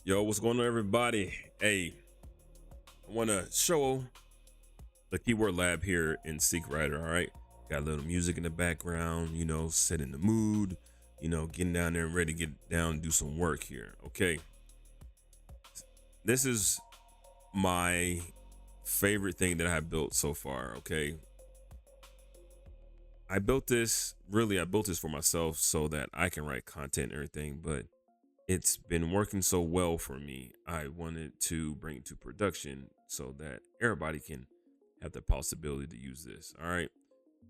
Yo, what's going on, everybody? Hey, I want to show the keyword lab here in SeekWriter. All right, got a little music in the background, setting the mood, getting down there and ready to get down and do some work here. Okay, this is my favorite thing that I built so far. Okay, I built this for myself so that I can write content and everything, but it's been working so well for me. I wanted to bring it to production so that everybody can have the possibility to use this. All right.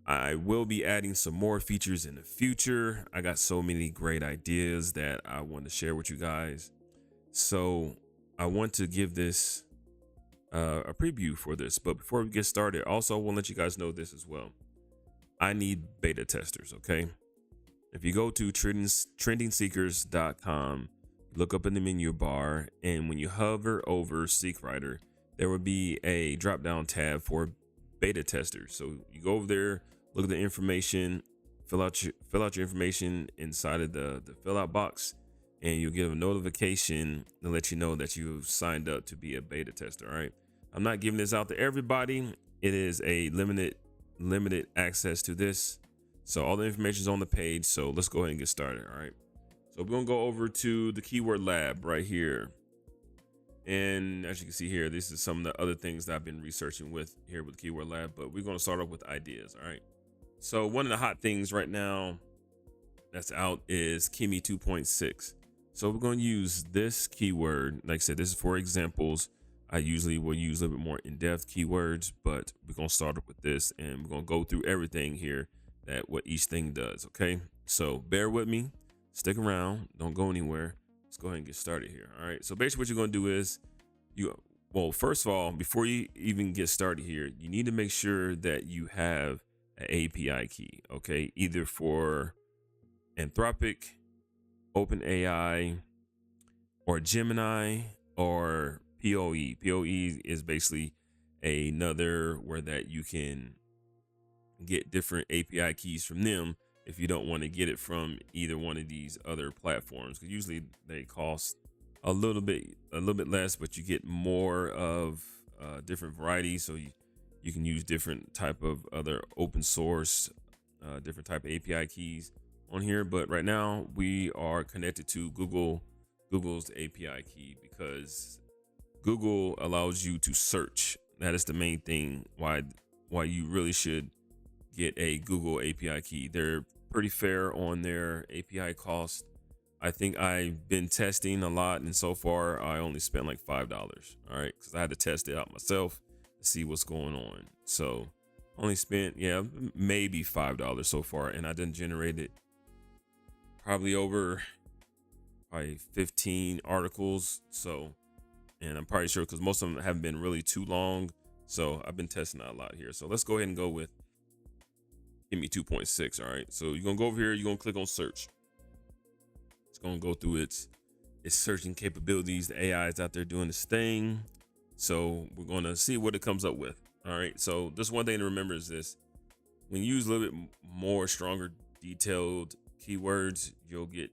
I will be adding some more features in the future. I got so many great ideas that I want to share with you guys. So I want to give this a preview for this. But before we get started, also I want to let you guys know this as well. I need beta testers. Okay. If you go to trendingseekers.com, look up in the menu bar, and when you hover over SeekWriter, there will be a drop down tab for beta testers. So you go over there, look at the information, fill out your information inside of the fill out box, and you'll get a notification to let you know that you've signed up to be a beta tester. All right. I'm not giving this out to everybody. It is a limited access to this. So all the information is on the page. So let's go ahead and get started. All right. So we're going to go over to the keyword lab right here. And as you can see here, this is some of the other things that I've been researching with here with the keyword lab, but we're going to start off with ideas. All right. So one of the hot things right now that's out is Kimi 2.6. So we're going to use this keyword. Like I said, this is for examples. I usually will use a little bit more in-depth keywords, but we're going to start off with this and we're going to go through everything here that what each thing does. Okay, so bear with me, stick around, don't go anywhere. Let's go ahead and get started here. All right, so basically what you're going to do is first of all, before you even get started here, you need to make sure that you have an API key. Okay, either for Anthropic, OpenAI, or Gemini, or POE. POE is basically another where that you can get different API keys from them if you don't want to get it from either one of these other platforms, because usually they cost a little bit less, but you get more of different varieties. So you can use different type of other open source, different type of API keys on here. But right now we are connected to Google's API key because Google allows you to search. That is the main thing why you really should get a Google API key. They're pretty fair on their API cost. I think I've been testing a lot, and so far I only spent like $5. All right, because I had to test it out myself to see what's going on. So only spent maybe $5 so far, and I done generated probably over 15 articles. So, and I'm probably sure because most of them haven't been really too long. So I've been testing out a lot here. So let's go ahead and go with Kimi 2.6. All right, so you're gonna go over here, you're gonna click on search. It's gonna go through its searching capabilities. The AI is out there doing its thing, so we're gonna see what it comes up with. All right, so this one thing to remember is this: when you use a little bit more stronger detailed keywords, you'll get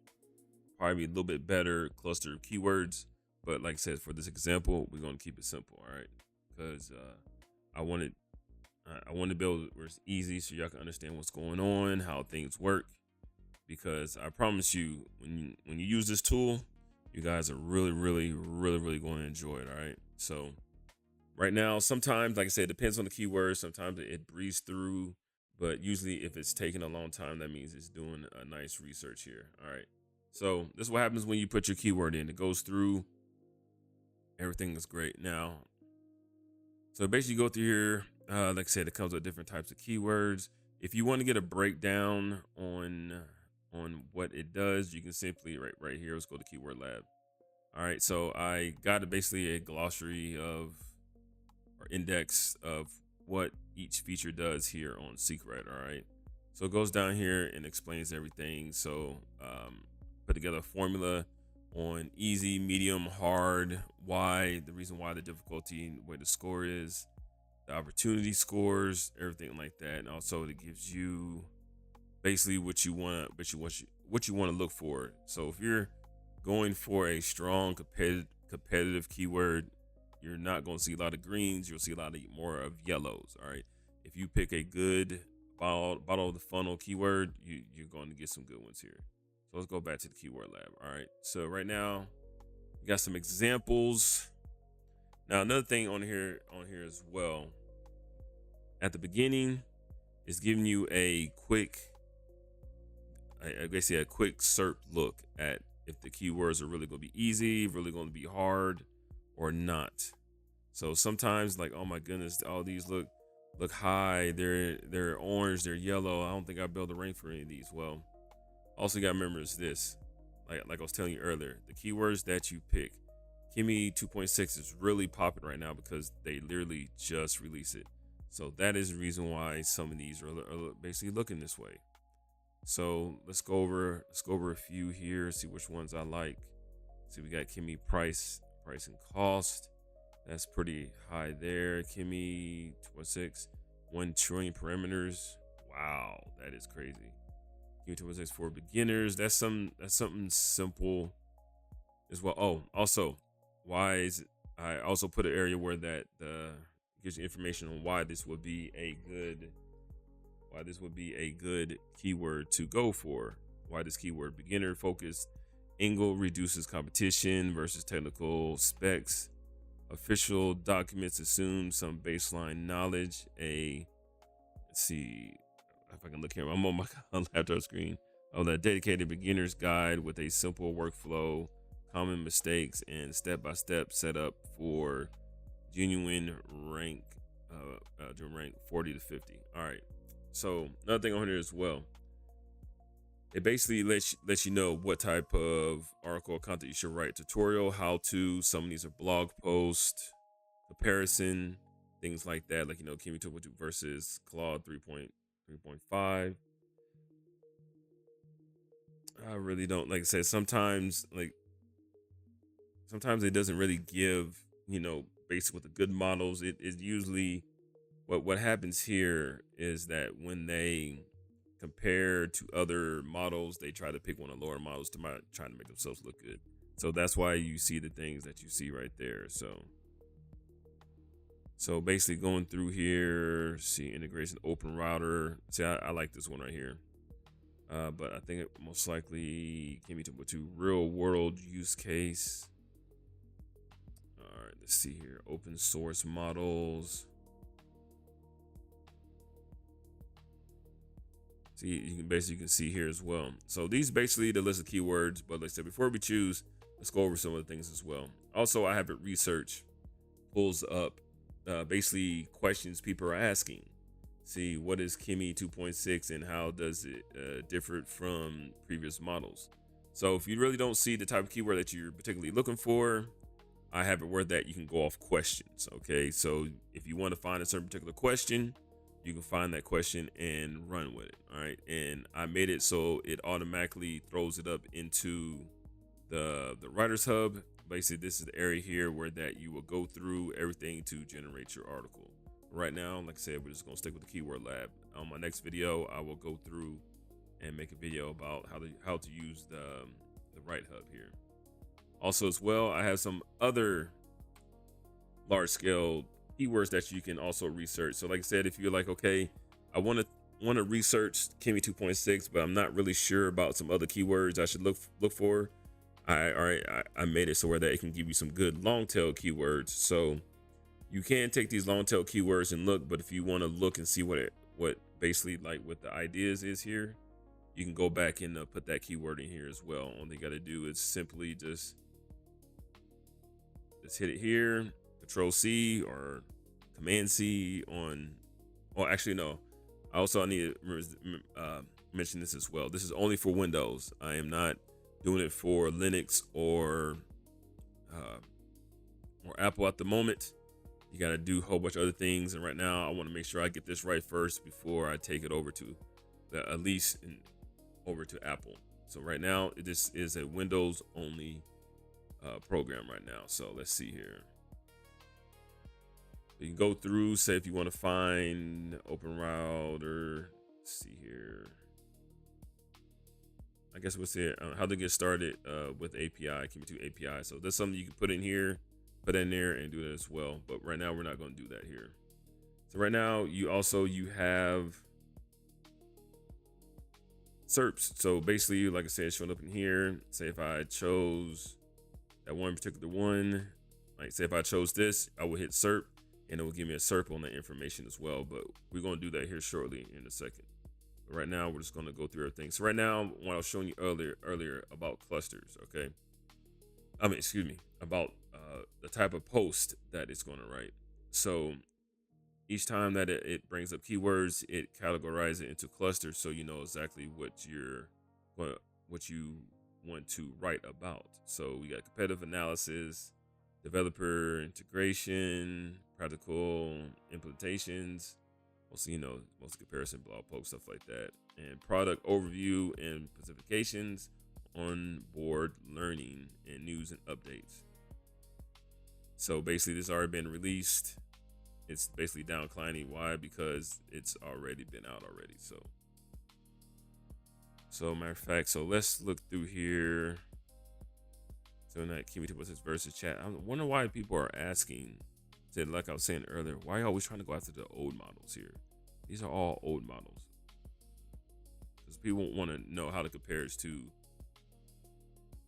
probably a little bit better cluster of keywords. But like I said, for this example, we're gonna keep it simple. All right, because I want to build where it's easy so y'all can understand what's going on, how things work. Because I promise you, when you use this tool, you guys are really going to enjoy it. All right. So right now, sometimes, like I said, it depends on the keyword. Sometimes it breezes through, but usually if it's taking a long time, that means it's doing a nice research here. All right. So this is what happens when you put your keyword in. It goes through. Everything is great. Now, so basically you go through here. Like I said, it comes with different types of keywords. If you want to get a breakdown on what it does, you can simply right here. Let's go to keyword lab. All right, so I got basically a glossary of or index of what each feature does here on SeekWriter. All right, so it goes down here and explains everything. So put together a formula on easy, medium, hard, why, the reason why, the difficulty, where the score is, the opportunity scores, everything like that. And also it gives you basically what you want to look for. So if you're going for a strong competitive keyword, you're not going to see a lot of greens. You'll see a lot more of yellows. All right. If you pick a good bottle of the funnel keyword, you're going to get some good ones here. So let's go back to the keyword lab. All right. So right now we got some examples. Now another thing on here as well. At the beginning, it's giving you a quick, I guess, a quick SERP look at if the keywords are really going to be easy, really going to be hard, or not. So sometimes, like, oh my goodness, all these look high. They're orange, they're yellow. I don't think I'll be able to rank for any of these. Well, also got to remember is this, like I was telling you earlier, the keywords that you pick. Kimi 2.6 is really popping right now because they literally just released it. So that is the reason why some of these are basically looking this way. So let's go over a few here, see which ones I like. See, we got Kimi price and cost. That's pretty high there. Kimi 2.6, 1 trillion parameters. Wow, that is crazy. Kimi 2.6 for beginners. That's something simple as well. Oh, also, I also put an area where that gives you information on why this would be a good keyword to go for. Why this keyword: beginner focused angle reduces competition versus technical specs. Official documents assume some baseline knowledge. Let's see if I can look here. I'm on my laptop screen. Oh, that dedicated beginner's guide with a simple workflow, common mistakes, and step-by-step setup for genuine rank, to rank 40 to 50. All right. So another thing on here as well, it basically lets you know what type of article or content you should write. Tutorial, how to. Some of these are blog posts, comparison, things like that. Like, Kimi 2.2 versus Claude 3.5. I really don't, like I said, sometimes it doesn't really give, basically with the good models. It is usually what happens here is that when they compare to other models, they try to pick one of the lower models to try to make themselves look good. So that's why you see the things that you see right there. So basically going through here, see integration, open router. See, I like this one right here. But I think it most likely came into real world use case. All right, let's see here. Open source models. See, you can see here as well. So these basically the list of keywords. But like I said, before we choose, let's go over some of the things as well. Also, I have it research pulls up basically questions people are asking. See, what is Kimi 2.6 and how does it differ from previous models? So if you really don't see the type of keyword that you're particularly looking for, I have it where that you can go off questions. Okay, so if you want to find a certain particular question, you can find that question and run with it. All right, and I made it so it automatically throws it up into the writer's hub. Basically, this is the area here where that you will go through everything to generate your article. Right now, like I said, we're just gonna stick with the keyword lab. On my next video, I will go through and make a video about how to use the WriteHub here. Also, as well, I have some other large scale keywords that you can also research. So like I said, if you're like, okay, I want to research Kimi 2.6, but I'm not really sure about some other keywords I should look for, I made it so where that it can give you some good long tail keywords. So you can take these long tail keywords and look, but if you want to look and see what basically like what the ideas is here, you can go back and put that keyword in here as well. All you got to do is simply just hit it here, Control C or Command C on. Oh, actually no. I also need to mention this as well. This is only for Windows. I am not doing it for Linux or Apple at the moment. You got to do a whole bunch of other things, and right now I want to make sure I get this right first before I take it over to over to Apple. So right now this is a Windows only program right now. So let's see here. You can go through, say if you want to find open router. Let's see here. I guess we'll say how to get started with API, Kimi2 API. So that's something you can put in here, put in there, and do that as well. But right now we're not going to do that here. So right now you have SERPs. So basically, like I said, it's showing up in here. Say if I chose that one particular one, like say if I chose this, I would hit SERP and it will give me a SERP on that information as well. But we're going to do that here shortly in a second. But right now, we're just going to go through everything. So right now, what I was showing you earlier about clusters, okay? Excuse me, about the type of post that it's going to write. So each time that it brings up keywords, it categorizes it into clusters, so you know exactly what you want to write about. So we got competitive analysis, developer integration, practical implementations, mostly comparison blog posts, stuff like that, and product overview and specifications, on board learning, and news and updates. So basically, this already been released. It's basically downclining. Why? Because it's already been out already. So matter of fact, so let's look through here. So in that Kimi versus chat, I wonder why people are asking. Said, like I was saying earlier, why are you always trying to go after the old models here? These are all old models. Because people want to know how it compares to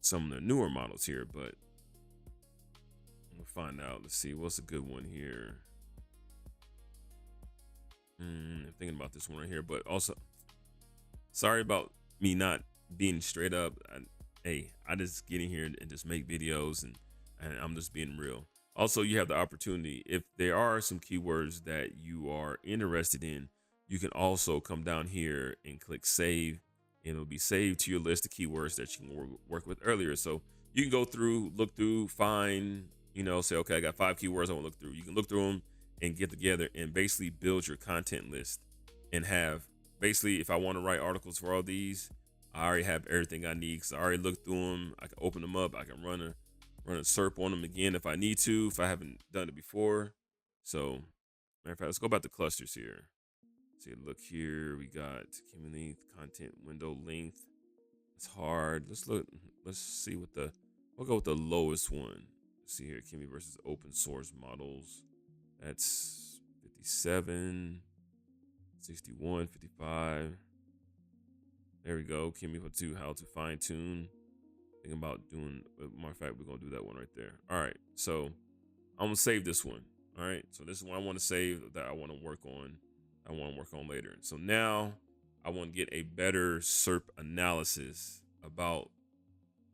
some of the newer models here, but we'll find out. Let's see, what's a good one here? I'm thinking about this one right here, but also, sorry about me not being straight up. I just get in here and just make videos, and I'm just being real. Also, you have the opportunity, if there are some keywords that you are interested in, you can also come down here and click save, and it'll be saved to your list of keywords that you can work with earlier. So you can go through, look through, find, say, okay, I got 5 keywords I want to look through. You can look through them and get together and basically build your content list, and have basically, if I want to write articles for all these, I already have everything I need because I already looked through them. I can open them up. I can run a SERP on them again if I need to, if I haven't done it before. So matter of fact, let's go back to clusters here. See, look here, we got community content window length. It's hard. Let's see we'll go with the lowest one. Let's see here, Kimi versus open source models. That's 57, 61, 55. There we go. Kimi for 2, how to fine tune. Thinking about doing, matter of fact, we're gonna do that one right there. All right, so I'm gonna save this one. All right, so this is one I want to save that I want to work on. I want to work on later. So now I want to get a better SERP analysis about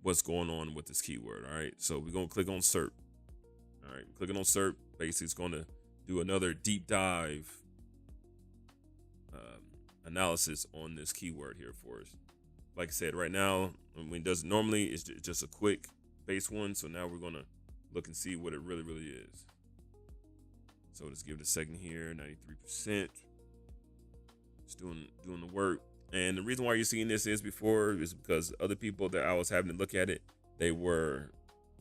what's going on with this keyword. All right, so we're gonna click on SERP. All right, clicking on SERP, basically it's gonna do another deep dive analysis on this keyword here for us. Like I said, right now, when it does it normally, it's just a quick base one. So now we're gonna look and see what it really is. So let's give it a second here. 93%. It's doing the work. And the reason why you're seeing this is because other people that I was having to look at it, they were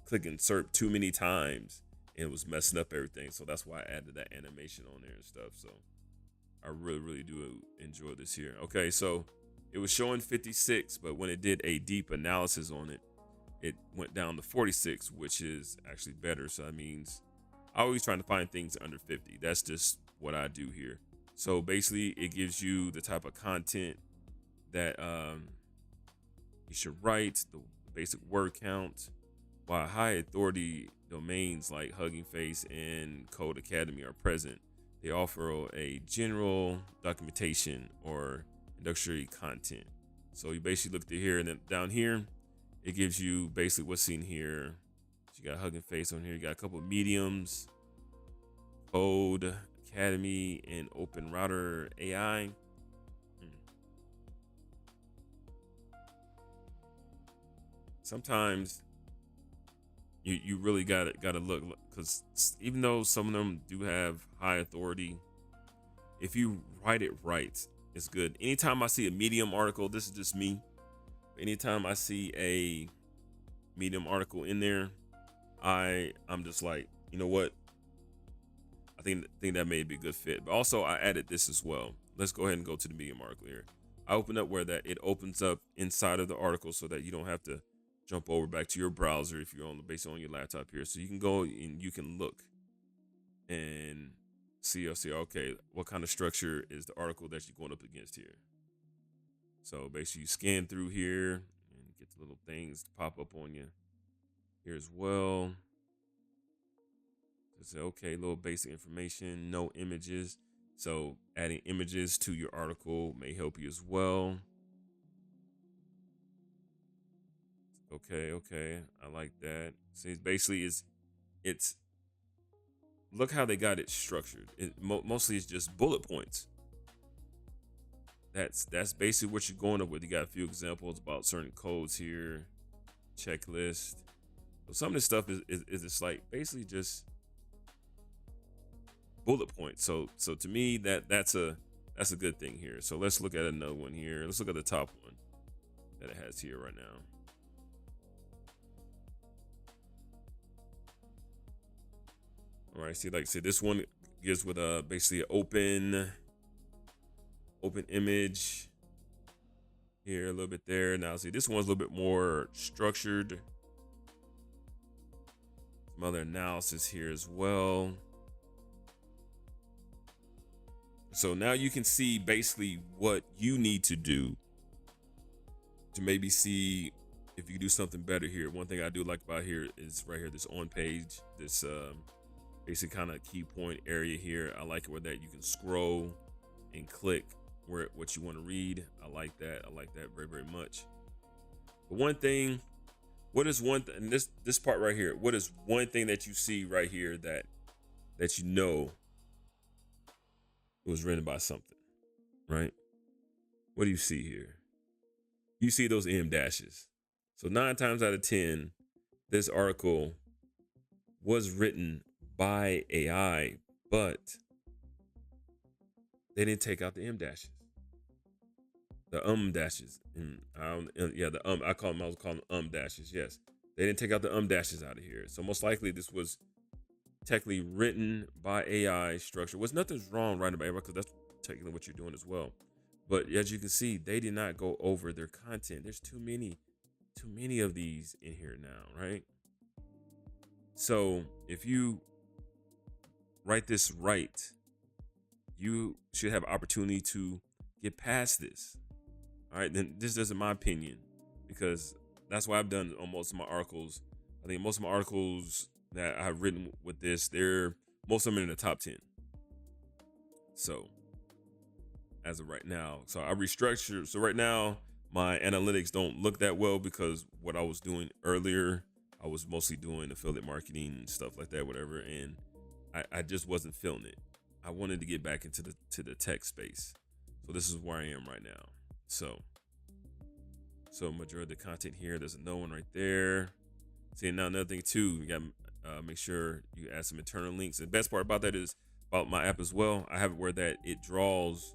clicking SERP too many times and it was messing up everything. So that's why I added that animation on there and stuff. So I really do enjoy this here. Okay, so it was showing 56, but when it did a deep analysis on it, it went down to 46, which is actually better. So that means I always trying to find things under 50. That's just what I do here. So basically, it gives you the type of content that you should write, the basic word count, while high authority domains like Hugging Face and Code Academy are present. They offer a general documentation or introductory content. So you basically look through here, and then down here, it gives you basically what's seen here. So you got Hugging Face on here. You got a couple of mediums, Code Academy, and Open Router AI. Sometimes you really gotta look, because even though some of them do have high authority, if you write it right, it's good. Anytime I see a Medium article, this is just me. Anytime I see a Medium article in there, I'm just like, you know what? I think that may be a good fit. But also I added this as well. Let's go ahead and go to the Medium article here. I open up where that it opens up inside of the article so that you don't have to jump over back to your browser if you're on the based on your laptop here. So you can go and you can look and see, okay, what kind of structure is the article that you're going up against here. So basically you scan through here and get the little things to pop up on you here as well. Just say, okay, little basic information, no images. So adding images to your article may help you as well. Okay, I like that. So it's basically it's look how they got it structured. Mostly it's just bullet points. That's basically what you're going up with. You got a few examples about certain codes here, checklist. So some of this stuff is just like basically just bullet points. So to me that's a good thing here. So let's look at another one here. Let's look at the top one that it has here right now. All right, see, like I said, this one gives with basically an open image here, a little bit there. Now see, this one's a little bit more structured. Some other analysis here as well. So now you can see basically what you need to do to maybe see if you can do something better here. One thing I do like about here is right here, this on page, this basic kind of key point area here. I like it where that you can scroll and click where what you want to read. I like that very, very much. But one thing, what is one thing, and this part right here, what is one thing that you see right here that you know it was written by something, right? What do you see here? You see those M dashes. So 9 times out of 10, this article was written by AI, but they didn't take out the M dashes. The dashes. I was calling them dashes. Yes. They didn't take out the dashes out of here. So most likely this was technically written by AI structure. Was nothing's wrong writing by AI because that's technically what you're doing as well. But as you can see, they did not go over their content. There's too many of these in here now, right? So if you write this right, you should have opportunity to get past this. All right, then this is my opinion, because that's why I've done on most of my articles. I think most of my articles that I've written with this, most of them are in the top 10. So as of right now, so I restructured. So right now my analytics don't look that well because what I was doing earlier, I was mostly doing affiliate marketing and stuff like that, whatever. And I just wasn't feeling it. I wanted to get back into the tech space. So this is where I am right now. So majority of the content here, there's another one right there. See, now another thing too, you got make sure you add some internal links. The best part about that is about my app as well. I have it where that it draws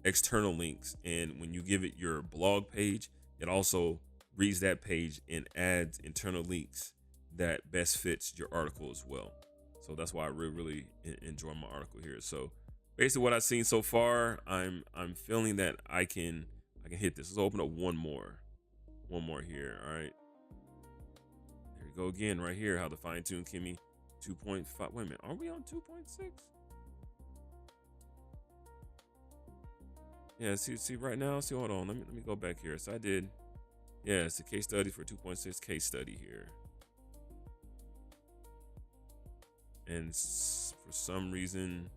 external links, and when you give it your blog page, it also reads that page and adds internal links that best fits your article as well. So that's why I really enjoy my article here. So basically what I've seen so far, I'm feeling that I can hit this. Let's open up one more here. All right, there we go again right here. How to fine tune Kimmy 2.5. Wait a minute, are we on 2.6? Yeah, see right now. See, hold on. Let me go back here. So I did. Yeah, it's a case study for 2.6 case study here. And for some reason,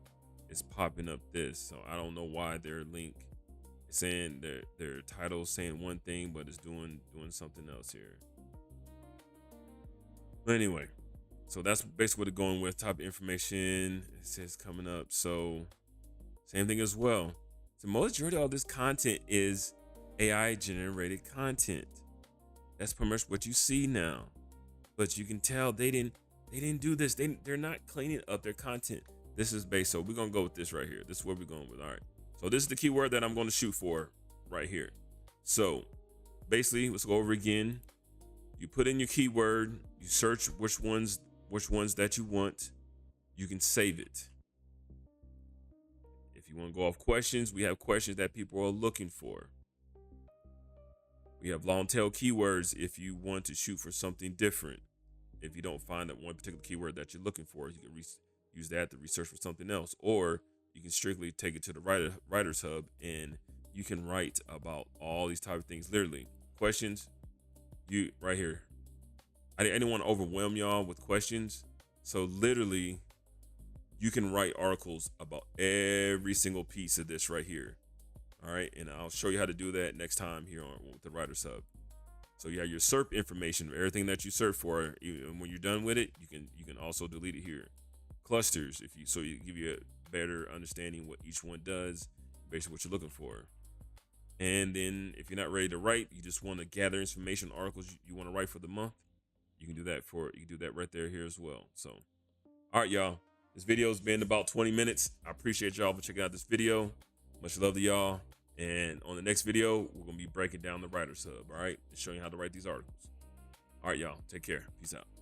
it's popping up this. So I don't know why their link is saying their title saying one thing, but it's doing something else here. But anyway, so that's basically what it's going with. Top information, it says coming up. So same thing as well. The majority of all this content is AI generated content. That's pretty much what you see now. But you can tell they didn't do this. They're not cleaning up their content. This is based. So we're gonna go with this right here. This is where we're going with. All right. So this is the keyword that I'm going to shoot for right here. So basically, let's go over again. You put in your keyword. You search which ones that you want. You can save it. If you want to go off questions, we have questions that people are looking for. We have long tail keywords if you want to shoot for something different. If you don't find that one particular keyword that you're looking for, you can use that to research for something else, or you can strictly take it to the Writer's Hub, and you can write about all these type of things. Literally, questions. You right here. I didn't want to overwhelm y'all with questions, so literally, you can write articles about every single piece of this right here. All right, and I'll show you how to do that next time here on with the Writer's Hub. So you have your SERP information, everything that you search for. And when you're done with it, you can also delete it here. Clusters, so you give you a better understanding what each one does, basically what you're looking for. And then if you're not ready to write, you just want to gather information, articles you want to write for the month, you can do that right there here as well. So, all right, y'all. This video's been about 20 minutes. I appreciate y'all for checking out this video. Much love to y'all. And on the next video, we're going to be breaking down the Writer's Hub, all right? And showing you how to write these articles. All right, y'all. Take care. Peace out.